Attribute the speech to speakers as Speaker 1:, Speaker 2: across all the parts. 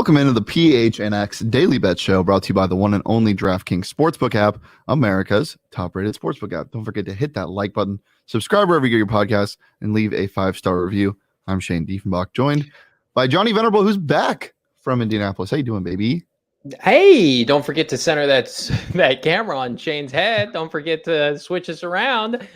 Speaker 1: Welcome into the PHNX Daily Bet Show, brought to you by the one and only DraftKings Sportsbook app, America's top-rated sportsbook app. Don't forget to hit that like button, subscribe wherever you get your podcasts, and leave a 5-star review. I'm Shane Dieffenbach, joined by Johnny Venerable, who's back from Indianapolis. How you doing, baby?
Speaker 2: Hey, don't forget to center that camera on Shane's head. Don't forget to switch us around.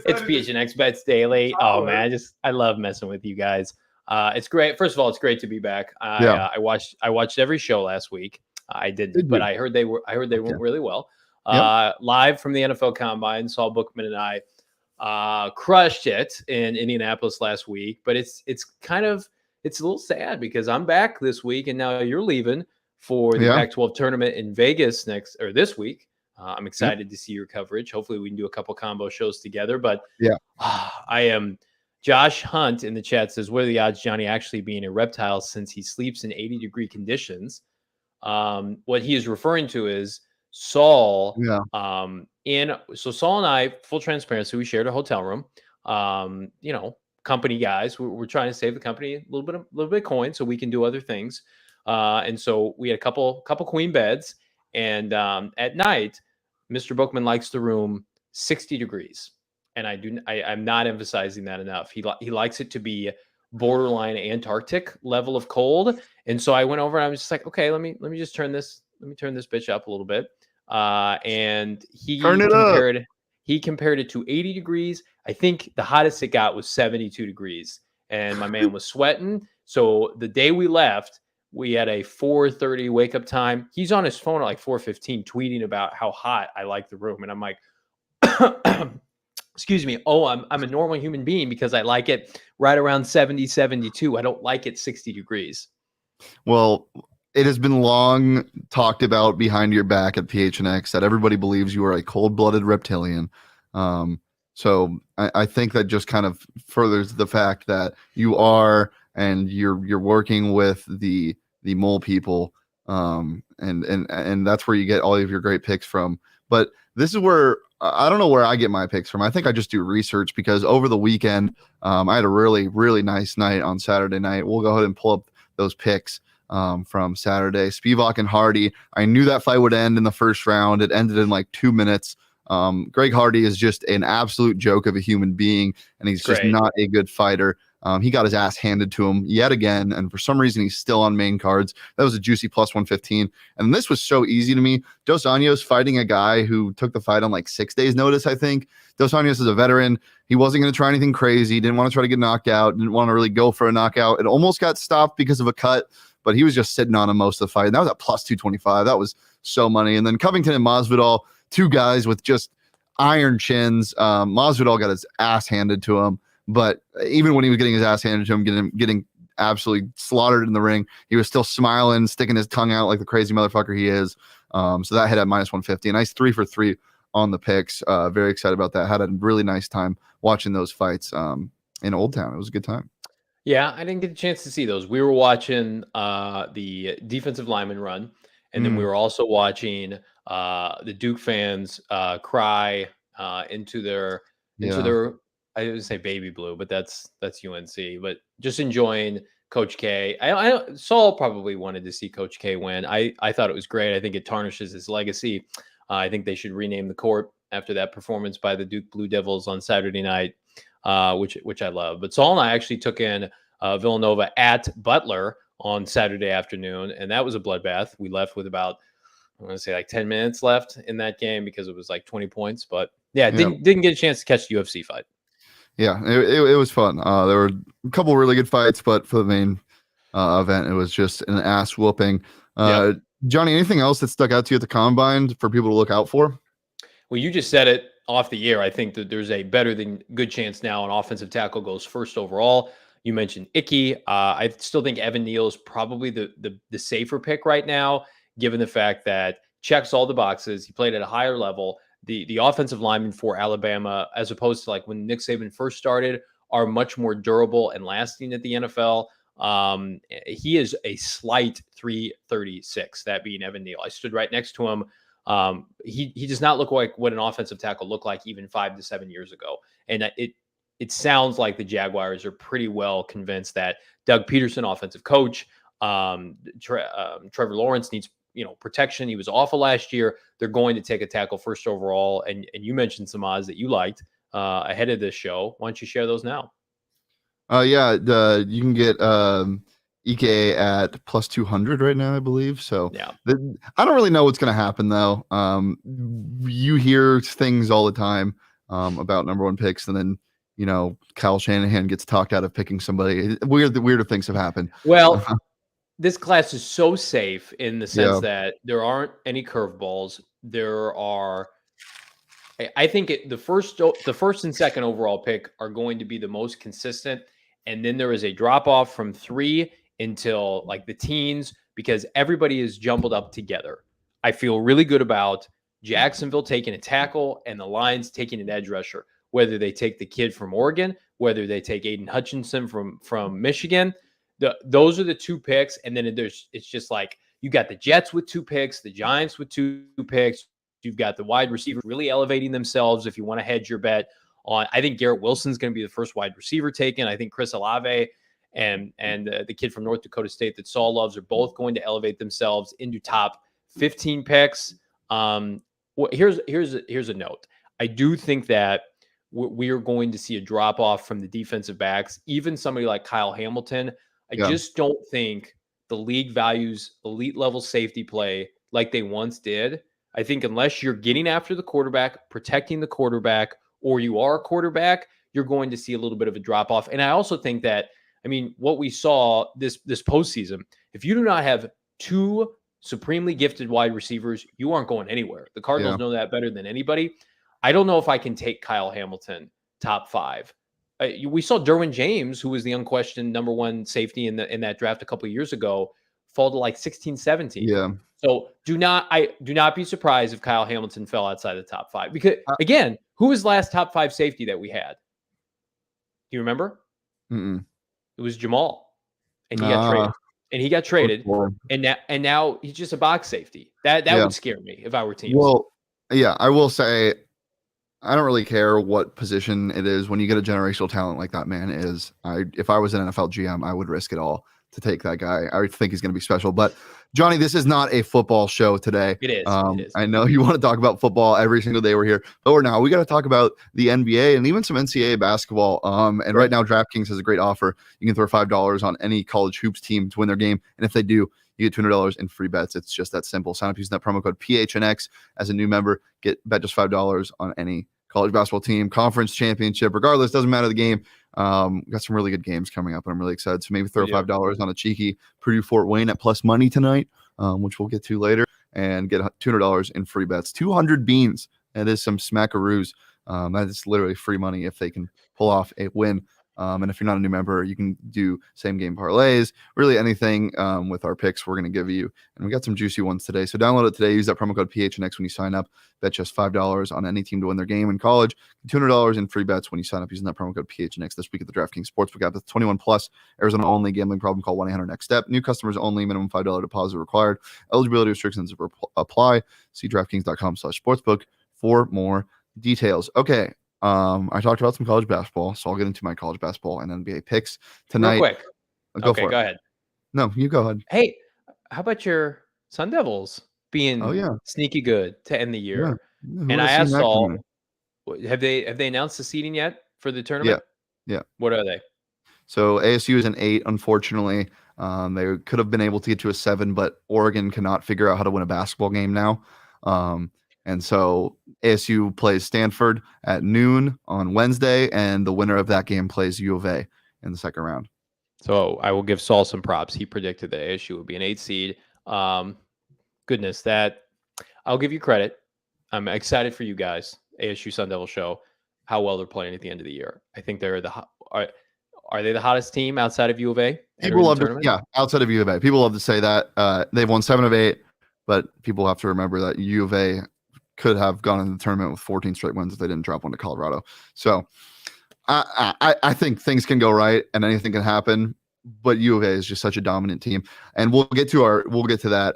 Speaker 2: It's PHNX Bets Daily. Oh man, I love messing with you guys. It's great. First of all, it's great to be back. I watched every show last week. I didn't, but I heard they went really well. Live from the NFL Combine, Saul Bookman and I crushed it in Indianapolis last week. But it's a little sad because I'm back this week and now you're leaving for the Pac-12 tournament in Vegas this week. I'm excited to see your coverage. Hopefully we can do a couple combo shows together. But I am. Josh Hunt in the chat says, what are the odds Johnny actually being a reptile since he sleeps in 80-degree conditions? What he is referring to is Saul. So Saul and I, full transparency, we shared a hotel room. Company guys, we're trying to save the company a little bit of coin so we can do other things. And so we had a couple queen beds, and at night, Mr. Bookman likes the room 60 degrees. And I'm not emphasizing that enough. He likes it to be borderline Antarctic level of cold. And so I went over and I was just like, okay, let me just turn this bitch up a little bit. And he compared it to 80 degrees. I think the hottest it got was 72 degrees. And my man was sweating. So the day we left, we had a 4:30 wake up time. He's on his phone at like 4:15 tweeting about how hot I like the room. And I'm like, excuse me. Oh, I'm a normal human being because I like it right around 70, 72. I don't like it 60 degrees.
Speaker 1: Well, it has been long talked about behind your back at PHNX that everybody believes you are a cold-blooded reptilian. So I think that just kind of furthers the fact that you are, and you're working with the mole people, and that's where you get all of your great picks from. But this is where I don't know where I get my picks from. I think I just do research because over the weekend, I had a really, really nice night on Saturday night. We'll go ahead and pull up those picks from Saturday. Spivak and Hardy. I knew that fight would end in the first round. It ended in like 2 minutes. Greg Hardy is just an absolute joke of a human being, and he's just not a good fighter. He got his ass handed to him yet again, and for some reason he's still on main cards. That was a juicy plus 115, and this was so easy to me. Dos Anjos fighting a guy who took the fight on like 6 days notice, I think. Dos Anjos is a veteran. He wasn't going to try anything crazy, didn't want to try to get knocked out, didn't want to really go for a knockout. It almost got stopped because of a cut, but he was just sitting on him most of the fight, and that was at plus 225. That was so money. And then Covington and Masvidal, two guys with just iron chins. Masvidal got his ass handed to him. But even when he was getting his ass handed to him, getting absolutely slaughtered in the ring, he was still smiling, sticking his tongue out like the crazy motherfucker he is. So that hit at minus 150. A nice 3 for 3 on the picks. Very excited about that. Had a really nice time watching those fights in Old Town. It was a good time.
Speaker 2: Yeah, I didn't get a chance to see those. We were watching the defensive lineman run, and then we were also watching the Duke fans cry into their I would say baby blue, but that's UNC. But just enjoying Coach K. Saul probably wanted to see Coach K win. I thought it was great. I think it tarnishes his legacy. I think they should rename the court after that performance by the Duke Blue Devils on Saturday night, which I love. But Saul and I actually took in Villanova at Butler on Saturday afternoon, and that was a bloodbath. We left with about, I want to say like 10 minutes left in that game because it was like 20 points. But didn't get a chance to catch the UFC fight.
Speaker 1: Yeah, it was fun. There were a couple of really good fights, but for the main event, it was just an ass whooping. Johnny, anything else that stuck out to you at the Combine for people to look out for?
Speaker 2: Well, you just said it off the air. I think that there's a better than good chance now an offensive tackle goes first overall. You mentioned Icky. I still think Evan Neal is probably the safer pick right now, given the fact that checks all the boxes. He played at a higher level. The offensive linemen for Alabama, as opposed to like when Nick Saban first started, are much more durable and lasting at the NFL. He is a slight 336, that being Evan Neal. I stood right next to him. He does not look like what an offensive tackle looked like even 5 to 7 years ago. And it sounds like the Jaguars are pretty well convinced that Doug Peterson, offensive coach, Trevor Lawrence needs protection. He was awful last year. They're going to take a tackle first overall. And you mentioned some odds that you liked ahead of this show. Why don't you share those now?
Speaker 1: Yeah, you can get EKA at plus 200 right now, I believe. So
Speaker 2: yeah,
Speaker 1: I don't really know what's going to happen though. You hear things all the time about number one picks, and then Kyle Shanahan gets talked out of picking somebody. Weirder things have happened.
Speaker 2: Well, this class is so safe in the sense
Speaker 1: Yeah.
Speaker 2: that there aren't any curveballs. There are. I think the first and second overall pick are going to be the most consistent, and then there is a drop off from 3 until like the teens because everybody is jumbled up together. I feel really good about Jacksonville taking a tackle and the Lions taking an edge rusher. Whether they take the kid from Oregon, whether they take Aiden Hutchinson from Michigan, those are the 2 picks, and then it's just like you got the Jets with 2 picks, the Giants with 2 picks. You've got the wide receivers really elevating themselves. If you want to hedge your bet on, I think Garrett Wilson's going to be the first wide receiver taken. I think Chris Olave and the kid from North Dakota State that Saul loves are both going to elevate themselves into top 15 picks. Here's a note. I do think that we are going to see a drop off from the defensive backs. Even somebody like Kyle Hamilton. I just don't think the league values elite level safety play like they once did. I think unless you're getting after the quarterback, protecting the quarterback, or you are a quarterback, you're going to see a little bit of a drop off. And I also think that, what we saw this postseason, if you do not have 2 supremely gifted wide receivers, you aren't going anywhere. The Cardinals know that better than anybody. I don't know if I can take Kyle Hamilton top 5. We saw Derwin James, who was the unquestioned number 1 safety in that draft a couple of years ago, fall to like 16, 17.
Speaker 1: Yeah.
Speaker 2: So do not be surprised if Kyle Hamilton fell outside the top 5. Because again, who was last top 5 safety that we had? Do you remember? It was Jamal, and he got traded. And he got traded, and now he's just a box safety. That would scare me if I were teams.
Speaker 1: Well, yeah, I will say, I don't really care what position it is when you get a generational talent like that man is. If I was an NFL GM, I would risk it all to take that guy. I think he's going to be special. But Johnny, this is not a football show today.
Speaker 2: It is.
Speaker 1: I know you want to talk about football every single day we're here, but we got to talk about the NBA and even some NCAA basketball. And right now, DraftKings has a great offer. You can throw $5 on any college hoops team to win their game, and if they do, you get $200 in free bets. It's just that simple. Sign up using that promo code PHNX as a new member. Bet just $5 on any college basketball team, conference, championship, regardless, doesn't matter the game. Got some really good games coming up, and I'm really excited. So maybe throw $5 on a cheeky Purdue Fort Wayne at plus money tonight, which we'll get to later, and get $200 in free bets. 200 beans. That is some smackaroos. That is literally free money if they can pull off a win. And if you're not a new member, you can do same game parlays, really anything with our picks we're going to give you. And we got some juicy ones today. So download it today. Use that promo code PHNX when you sign up. Bet just $5 on any team to win their game in college. $200 in free bets when you sign up using that promo code PHNX this week at the DraftKings Sportsbook app. That's 21 plus. Arizona only. Gambling problem? Call 1-800-NEXT-STEP. New customers only. Minimum $5 deposit required. Eligibility restrictions apply. See DraftKings.com/sportsbook for more details. Okay. I talked about some college basketball, so I'll get into my college basketball and NBA picks tonight.
Speaker 2: Real quick.
Speaker 1: Go ahead. No, you go ahead.
Speaker 2: Hey, how about your Sun Devils being sneaky good to end the year?
Speaker 1: Yeah.
Speaker 2: And I asked Saul, have they announced the seeding yet for the tournament?
Speaker 1: Yeah.
Speaker 2: What are they?
Speaker 1: So ASU is an 8, unfortunately. They could have been able to get to a 7, but Oregon cannot figure out how to win a basketball game now. And so ASU plays Stanford at noon on Wednesday, and the winner of that game plays U of A in the second round.
Speaker 2: So I will give Saul some props. He predicted that ASU would be an 8 seed. Goodness, that I'll give you credit. I'm excited for you guys, ASU Sun Devil show, how well they're playing at the end of the year. I think they're are they the hottest team outside of U of A?
Speaker 1: People love to, outside of U of A. People love to say that. They've won 7 of 8, but people have to remember that U of A could have gone in the tournament with 14 straight wins if they didn't drop one to Colorado. So I think things can go right and anything can happen, but U of A is just such a dominant team. And we'll get to that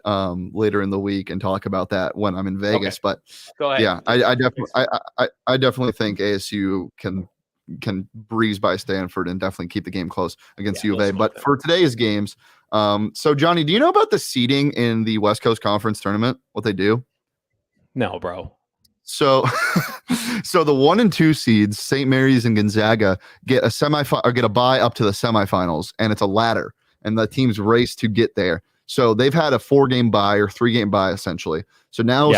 Speaker 1: later in the week and talk about that when I'm in Vegas.
Speaker 2: Okay.
Speaker 1: But
Speaker 2: go ahead.
Speaker 1: Yeah, I definitely think ASU can can breeze by Stanford and definitely keep the game close against U of A. But
Speaker 2: them.
Speaker 1: for today's games, so Johnny, do you know about the seeding in the West Coast Conference tournament? What they do?
Speaker 2: No, bro.
Speaker 1: So, so the 1 and 2 seeds, St. Mary's and Gonzaga, get a bye up to the semifinals, and it's a ladder, and the teams race to get there. So they've had a 4-game bye or 3-game bye essentially. So now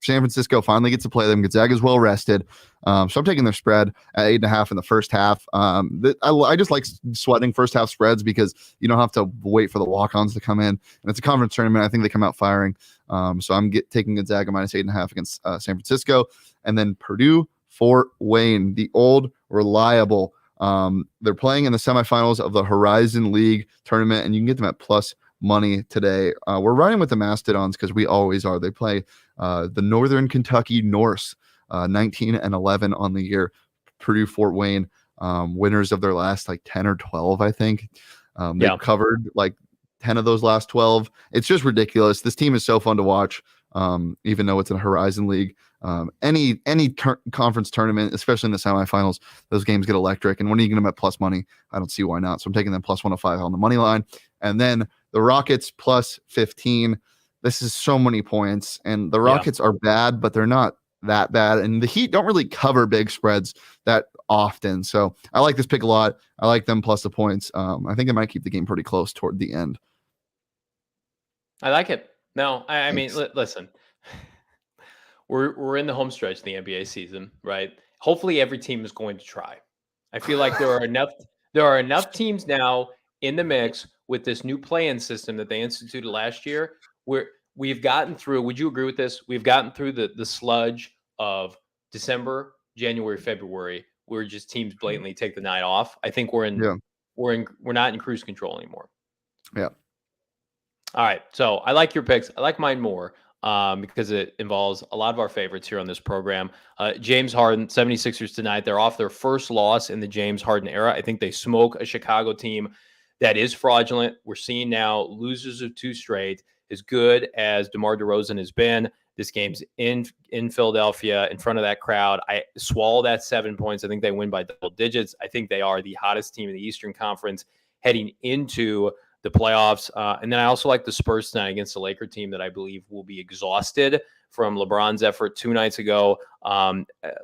Speaker 1: San Francisco finally gets to play them. Gonzaga's well rested. So I'm taking their spread at 8.5 in the first half. I just like sweating first half spreads because you don't have to wait for the walk-ons to come in. And it's a conference tournament. I think they come out firing. So I'm taking Gonzaga minus 8.5 against San Francisco. And then Purdue, Fort Wayne, the old reliable. They're playing in the semifinals of the Horizon League tournament, and you can get them at plus money today. We're running with the Mastodons because we always are. They play the Northern Kentucky Norse, 19-11 on the year. Purdue, Fort Wayne, winners of their last 10 or 12, I think. They've covered 10 of those last 12. It's just ridiculous. This team is so fun to watch, even though it's in a Horizon League. Any conference tournament, especially in the semifinals, those games get electric. And when are you going to bet plus money? I don't see why not. So I'm taking them plus 105 on the money line. And then the Rockets plus 15. This is so many points. And the Rockets are bad, but they're not that bad. And the Heat don't really cover big spreads that often. So I like this pick a lot. I like them plus the points. I think they might keep the game pretty close toward the end.
Speaker 2: I like it. No, I mean, listen, we're in the home stretch of the NBA season, right? Hopefully every team is going to try. I feel like there are enough teams now in the mix with this new play-in system that they instituted last year where we've gotten through. Would you agree with this? We've gotten through the sludge of December, January, February, where just teams blatantly take the night off. I think we're not in cruise control anymore.
Speaker 1: Yeah.
Speaker 2: All right. So I like your picks. I like mine more because it involves a lot of our favorites here on this program. James Harden, 76ers tonight. They're off their first loss in the James Harden era. I think they smoke a Chicago team that is fraudulent. We're seeing now losers of 2 straight. As good as DeMar DeRozan has been, this game's in Philadelphia in front of that crowd. I swallow that 7 points. I think they win by double digits. I think they are the hottest team in the Eastern Conference heading into the playoffs. And then I also like the Spurs tonight against the Laker team that I believe will be exhausted from LeBron's effort 2 nights ago.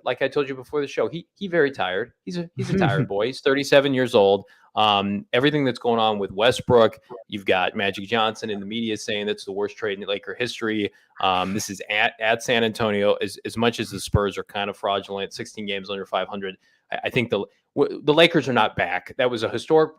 Speaker 2: Like I told you before the show, he very tired. He's a tired boy. He's 37 years old. Everything that's going on with Westbrook, you've got Magic Johnson in the media saying that's the worst trade in Laker history. This is at San Antonio. As much as the Spurs are kind of fraudulent, 16 games under 500, I think the Lakers are not back. That was a historic,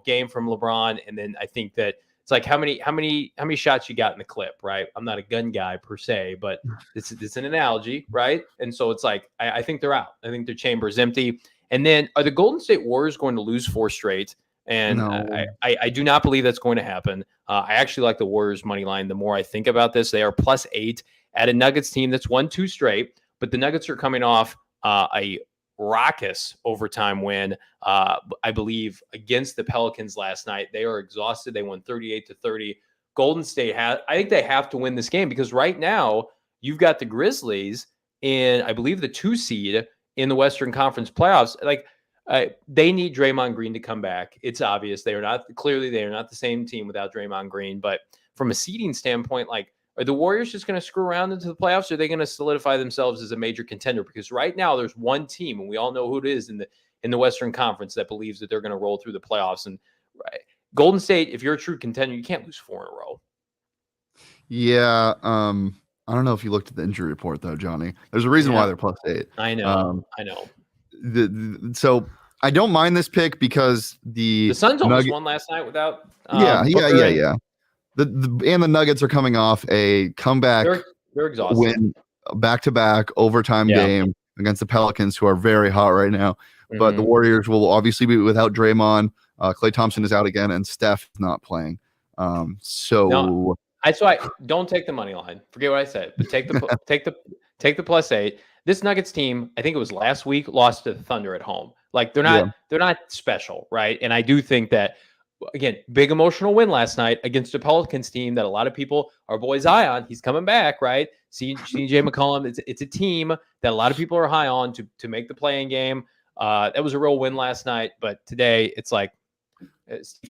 Speaker 2: game from LeBron. And then I think that it's like how many shots you got in the clip, right? I'm not a gun guy per se, but it's an analogy, right? And so it's like I think they're out. I think their chamber is empty. And then are the Golden State Warriors going to lose 4 straight? And no. I do not believe that's going to happen. I actually like the Warriors money line. The more I think about this, they are plus 8 at a Nuggets team that's won 2 straight, but the Nuggets are coming off a raucous overtime win, I believe, against the Pelicans last night. They are exhausted. They won 38-30. Golden State I think they have to win this game because right now you've got the Grizzlies in, I believe, the 2 seed in the Western Conference playoffs. They need Draymond Green to come back. It's obvious they are not the same team without Draymond Green. But from a seeding standpoint, are the Warriors just going to screw around into the playoffs? Or are they going to solidify themselves as a major contender? Because right now there's one team, and we all know who it is in the Western Conference that believes that they're going to roll through the playoffs. And Golden State, if you're a true contender, you can't lose 4 in a row.
Speaker 1: Yeah. I don't know if you looked at the injury report though, Johnny. There's a reason why they're plus 8.
Speaker 2: I know.
Speaker 1: So I don't mind this pick because the
Speaker 2: Suns almost won last night without.
Speaker 1: Yeah. And the Nuggets are coming off a comeback.
Speaker 2: They're exhausted.
Speaker 1: Win back-to-back overtime game against the Pelicans, who are very hot right now. Mm-hmm. But the Warriors will obviously be without Draymond. Klay Thompson is out again, and Steph is not playing. So
Speaker 2: I don't take the money line. Forget what I said, but take the plus 8. This Nuggets team, I think it was last week, lost to the Thunder at home. They're not special, right? And I do think that, again, big emotional win last night against a Pelicans team that a lot of people, our boy Zion, he's coming back, right? CJ McCollum, it's a team that a lot of people are high on to make the play-in game. That was a real win last night, but today it's like Steve